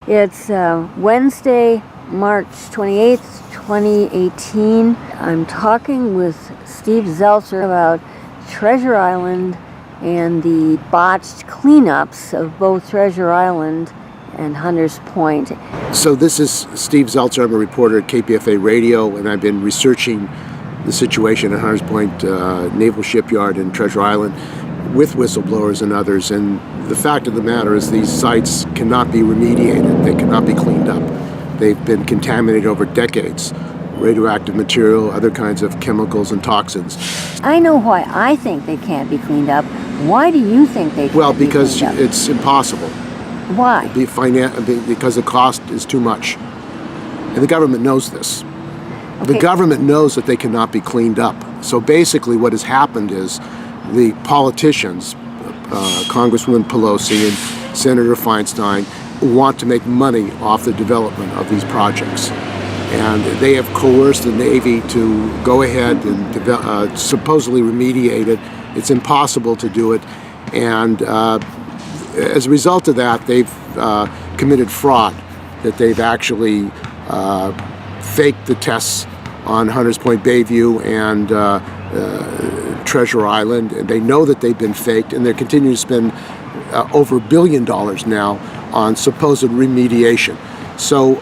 It's Wednesday, March 28th, 2018. I'm talking with Steve Zeltzer about Treasure Island and the botched cleanups of both Treasure Island and Hunters Point. So this is Steve Zeltzer. I'm a reporter at KPFA Radio, and I've been researching the situation at Hunters Point Naval Shipyard and Treasure Island with whistleblowers and others. And the fact of the matter is these sites cannot be remediated. They cannot be cleaned up. They've been contaminated over decades. Radioactive material, other kinds of chemicals and toxins. I know why I think they can't be cleaned up. Why do you think they can't Well, be because cleaned up? it's impossible. Why? Because the cost is too much. And the government knows this. Okay. The government knows that they cannot be cleaned up. So basically what has happened is the politicians, Congresswoman Pelosi and Senator Feinstein, want to make money off the development of these projects. And they have coerced the Navy to go ahead and supposedly remediate it. It's impossible to do it. And as a result of that, they've committed fraud, that they've actually faked the tests on Hunters Point Bayview and Treasure Island. And they know that they've been faked, and they're continuing to spend over $1 billion now on supposed remediation. So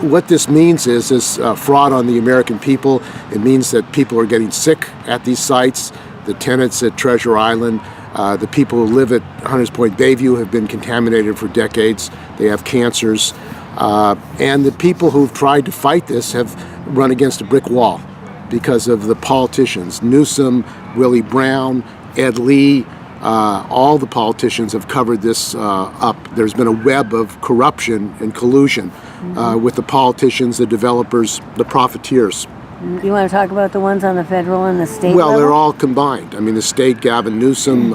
what this means is fraud on the American people. It means that people are getting sick at these sites. The tenants at Treasure Island, the people who live at Hunters Point Bayview have been contaminated for decades. They have cancers. And the people who've tried to fight this have run against a brick wall because of the politicians. Newsom, Willie Brown, Ed Lee, all the politicians have covered this up. There's been a web of corruption and collusion with the politicians, the developers, the profiteers. You want to talk about the ones on the federal and the state Well, level? they're all combined. I mean, the state, Gavin Newsom,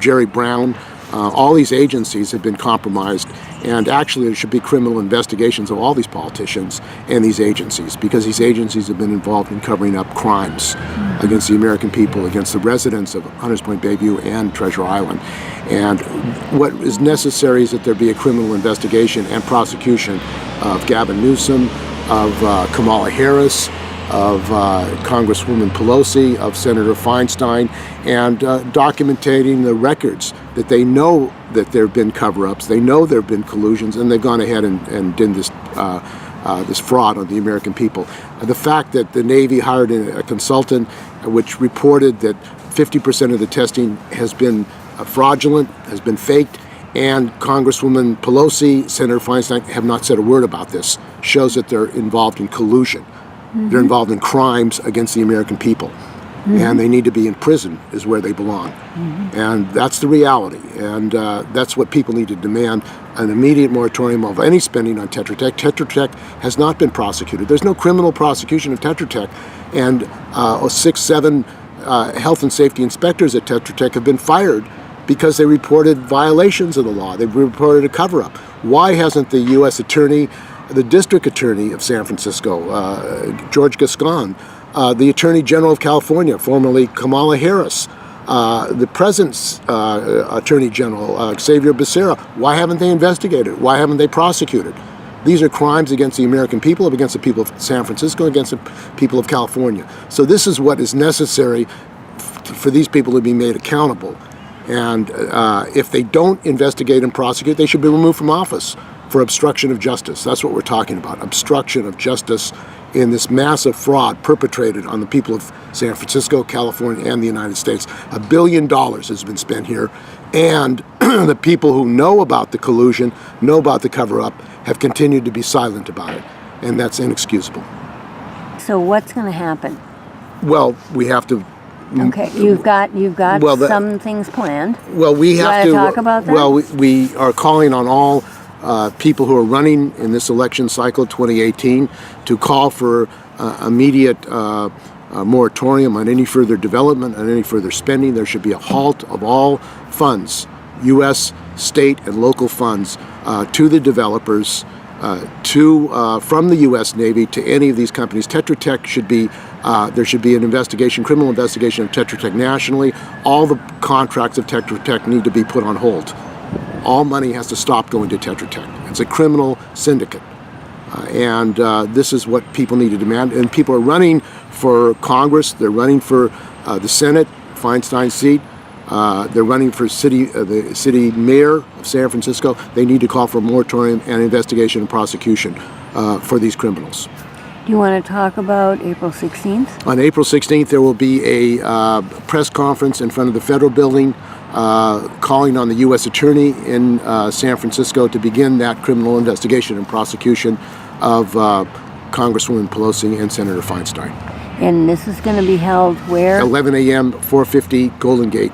Jerry Brown, all these agencies have been compromised. And actually, there should be criminal investigations of all these politicians and these agencies, because these agencies have been involved in covering up crimes against the American people, against the residents of Hunters Point Bayview and Treasure Island. And what is necessary is that there be a criminal investigation and prosecution of Gavin Newsom, of Kamala Harris, of Congresswoman Pelosi, of Senator Feinstein, and documenting the records that they know that there have been cover-ups, they know there have been collusions, and they've gone ahead and done this fraud on the American people. The fact that the Navy hired a consultant which reported that 50% of the testing has been fraudulent, has been faked, and Congresswoman Pelosi, Senator Feinstein have not said a word about this, shows that they're involved in collusion. They're involved in crimes against the American people. And they need to be in prison is where they belong. And that's the reality. And that's what people need to demand, an immediate moratorium of any spending on Tetra Tech. Tetra Tech has not been prosecuted. There's no criminal prosecution of Tetra Tech. And 6, 7 health and safety inspectors at Tetra Tech have been fired because they reported violations of the law. They reported a cover-up. Why hasn't the U.S. attorney, the district attorney of San Francisco, George Gascon, the Attorney General of California, formerly Kamala Harris, the President's Attorney General, Xavier Becerra, why haven't they investigated? Why haven't they prosecuted? These are crimes against the American people, against the people of San Francisco, against the people of California. So this is what is necessary for these people to be made accountable. And if they don't investigate and prosecute, they should be removed from office for obstruction of justice. That's what we're talking about, obstruction of justice in this massive fraud perpetrated on the people of San Francisco, California, and the United States. $1 billion has been spent here, and the people who know about the collusion, know about the cover-up, have continued to be silent about it, and that's inexcusable. So what's going to happen? Well, we have to. Okay, you've got some things planned. Well, we have to talk about that. Well, we are calling on all people who are running in this election cycle 2018 to call for immediate moratorium on any further development, on any further spending. There should be a halt of all funds, U.S., state, and local funds, to the developers, from the U.S. Navy to any of these companies. Tetra Tech should be, there should be an investigation, criminal investigation of Tetra Tech nationally. All the contracts of Tetra Tech need to be put on hold. all money has to stop going to Tetra Tech. It's a criminal syndicate. And this is what people need to demand. And people are running for Congress. They're running for the Senate, Feinstein seat. They're running for the city mayor of San Francisco. They need to call for a moratorium and investigation and prosecution for these criminals. Do you want to talk about April 16th? On April 16th, there will be a press conference in front of the federal building calling on the U.S. Attorney in San Francisco to begin that criminal investigation and prosecution of Congresswoman Pelosi and Senator Feinstein. And this is going to be held where? 11 a.m., 450 Golden Gate.